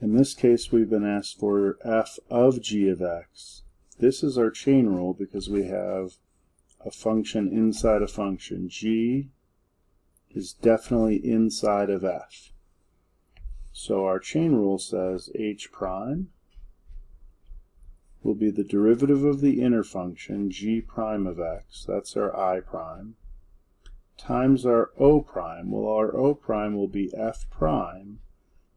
In this case, we've been asked for f of g of x. This is our chain rule because we have a function inside a function. G is definitely inside of f. So our chain rule says h prime will be the derivative of the inner function g prime of x, that's our I prime, times our O prime. Well, our O prime will be f prime,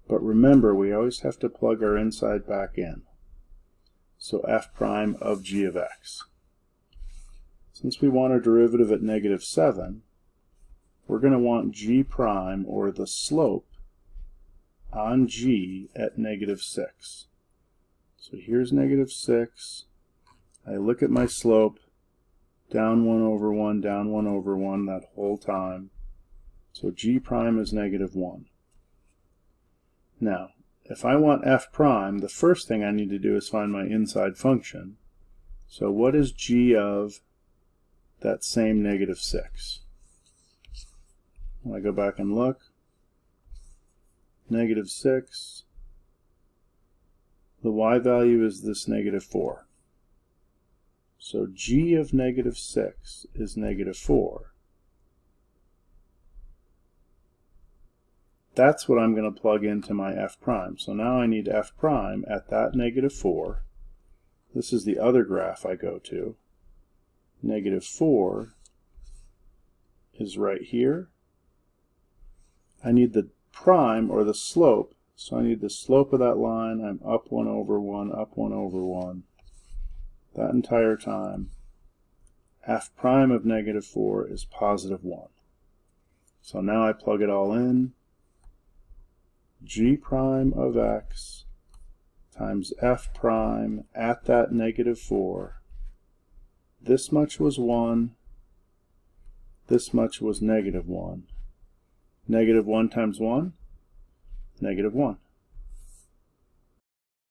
but remember we always have to plug our inside back in. So f prime of g of x. Since we want a derivative at -7, we're going to want g prime, or the slope, on g at -6. So here's -6. I look at my slope, down 1 over 1, down 1 over 1 that whole time. So g prime is -1. Now, if I want f prime, the first thing I need to do is find my inside function. So what is g of that same -6? When I go back and look, -6, the y value is this -4. So g of -6 is -4. That's what I'm going to plug into my f prime. So now I need f prime at that -4. This is the other graph I go to. -4 is right here. I need the prime, or the slope, so I need the slope of that line. I'm up 1 over 1, up 1 over 1. That entire time, f prime of -4 is +1. So now I plug it all in. G prime of x times f prime at that -4. This much was 1. This much was -1. -1 times 1? -1.